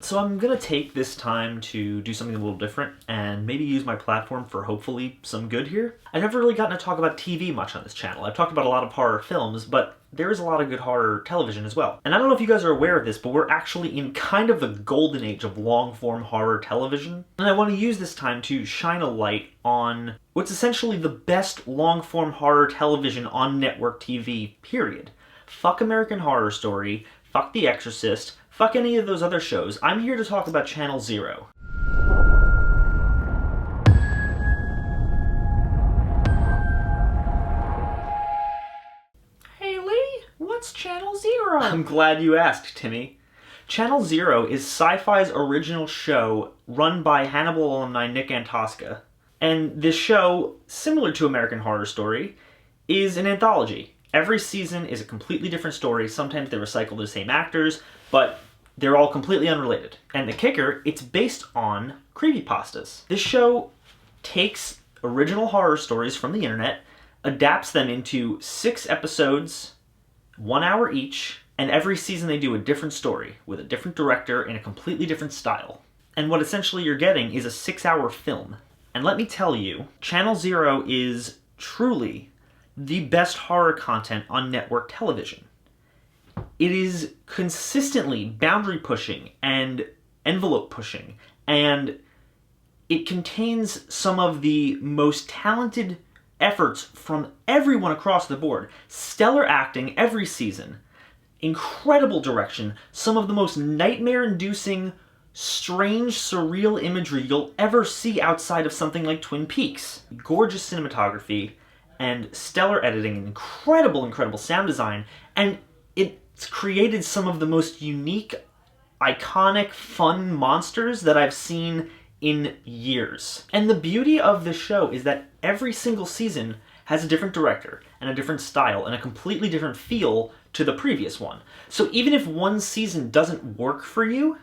So I'm gonna take this time to do something a little different and maybe use my platform for hopefully some good here. I've never really gotten to talk about TV much on this channel. I've talked about a lot of horror films, but there is a lot of good horror television as well. And I don't know if you guys are aware of this, but we're actually in kind of the golden age of long-form horror television. And I want to use this time to shine a light on what's essentially the best long-form horror television on network TV, period. Fuck American Horror Story, fuck The Exorcist, fuck any of those other shows. I'm here to talk about Channel Zero. Hey Lee, what's Channel Zero? I'm glad you asked, Timmy. Channel Zero is Sci-Fi's original show run by Hannibal alumni Nick Antosca. And this show, similar to American Horror Story, is an anthology. Every season is a completely different story. Sometimes they recycle the same actors, but they're all completely unrelated. And the kicker, it's based on creepypastas. This show takes original horror stories from the internet, adapts them into 6 episodes, 1 hour each, and every season they do a different story with a different director in a completely different style. And what essentially you're getting is a 6-hour film. And let me tell you, Channel Zero is truly the best horror content on network television. It is consistently boundary pushing and envelope pushing, and it contains some of the most talented efforts from everyone across the board. Stellar acting every season, incredible direction, some of the most nightmare-inducing, strange, surreal imagery you'll ever see outside of something like Twin Peaks. Gorgeous cinematography and stellar editing and incredible sound design, and it's created some of the most unique, iconic, fun monsters that I've seen in years. And the beauty of this show is that every single season has a different director and a different style and a completely different feel to the previous one. So even if one season doesn't work for you,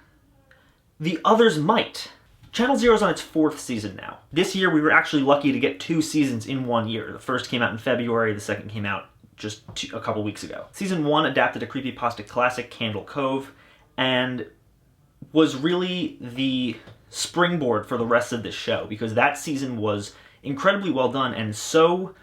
the others might. Channel Zero's on its 4th season now. This year we were actually lucky to get 2 seasons in 1 year. The first came out in February, the second came out just a couple weeks ago. Season 1 adapted a creepypasta classic, Candle Cove, and was really the springboard for the rest of this show, because that season was incredibly well done and so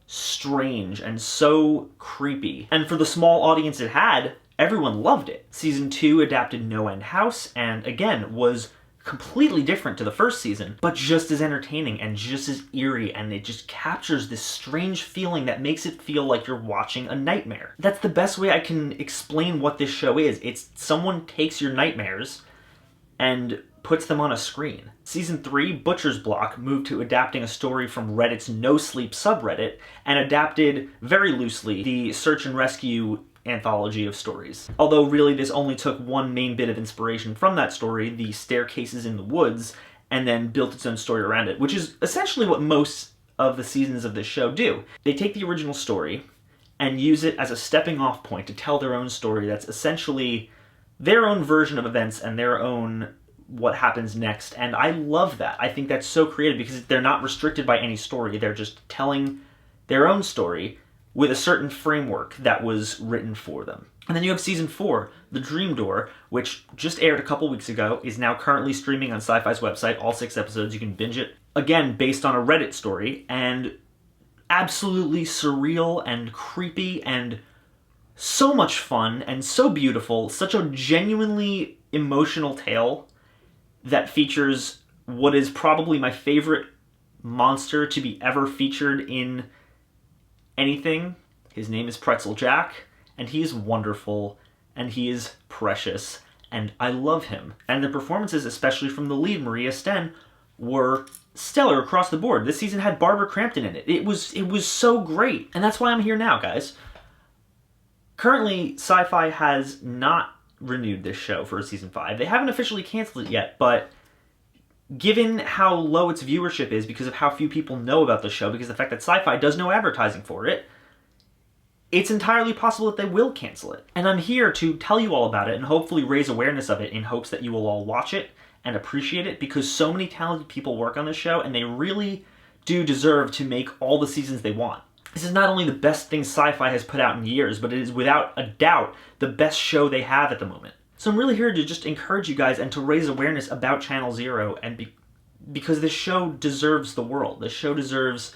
strange and so creepy. And for the small audience it had, everyone loved it. Season 2 adapted No End House, and again, was completely different to the first season, but just as entertaining and just as eerie, and it just captures this strange feeling that makes it feel like you're watching a nightmare. That's the best way I can explain what this show is. It's someone takes your nightmares and puts them on a screen. Season 3, Butcher's Block, moved to adapting a story from Reddit's No Sleep subreddit and adapted very loosely the search and rescue anthology of stories. Although really this only took one main bit of inspiration from that story, the Staircases in the Woods, and then built its own story around it, which is essentially what most of the seasons of this show do. They take the original story and use it as a stepping off point to tell their own story that's essentially their own version of events and their own what happens next, and I love that. I think that's so creative because they're not restricted by any story, they're just telling their own story with a certain framework that was written for them. And then you have Season 4, The Dream Door, which just aired a couple weeks ago, is now currently streaming on Sci-Fi's website, all 6 episodes, you can binge it. Again, based on a Reddit story, and absolutely surreal and creepy and so much fun and so beautiful, such a genuinely emotional tale that features what is probably my favorite monster to be ever featured in anything. His name is Pretzel Jack, and he is wonderful, and he is precious, and I love him. And the performances, especially from the lead, Maria Sten, were stellar across the board. This season had Barbara Crampton in it. It was so great, and that's why I'm here now, guys. Currently, Sci-Fi has not renewed this show for Season 5. They haven't officially canceled it yet, but given how low its viewership is because of how few people know about the show, because of the fact that Sci-Fi does no advertising for it, it's entirely possible that they will cancel it. And I'm here to tell you all about it and hopefully raise awareness of it in hopes that you will all watch it and appreciate it, because so many talented people work on this show and they really do deserve to make all the seasons they want. This is not only the best thing Sci-Fi has put out in years, but it is without a doubt the best show they have at the moment. So I'm really here to just encourage you guys and to raise awareness about Channel Zero, and because this show deserves the world. This show deserves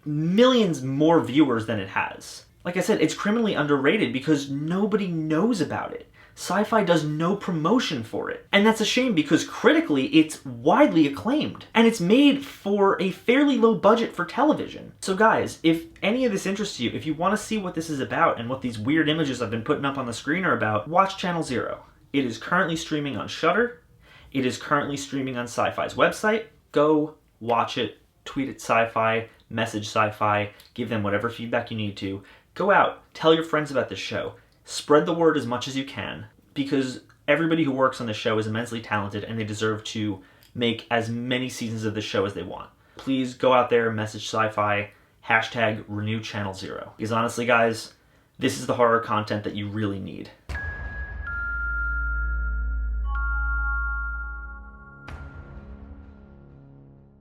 millions more viewers than it has. Like I said, it's criminally underrated because nobody knows about it. Sci-Fi does no promotion for it. And that's a shame because critically, it's widely acclaimed. And it's made for a fairly low budget for television. So guys, if any of this interests you, if you want to see what this is about and what these weird images I've been putting up on the screen are about, watch Channel Zero. It is currently streaming on Shudder. It is currently streaming on Sci-Fi's website. Go watch it, tweet at Sci-Fi, message Sci-Fi, give them whatever feedback you need to. Go out, tell your friends about this show. Spread the word as much as you can, because everybody who works on the show is immensely talented and they deserve to make as many seasons of the show as they want. Please go out there, message Sci-Fi, #renew Channel Zero. Because honestly, guys, this is the horror content that you really need.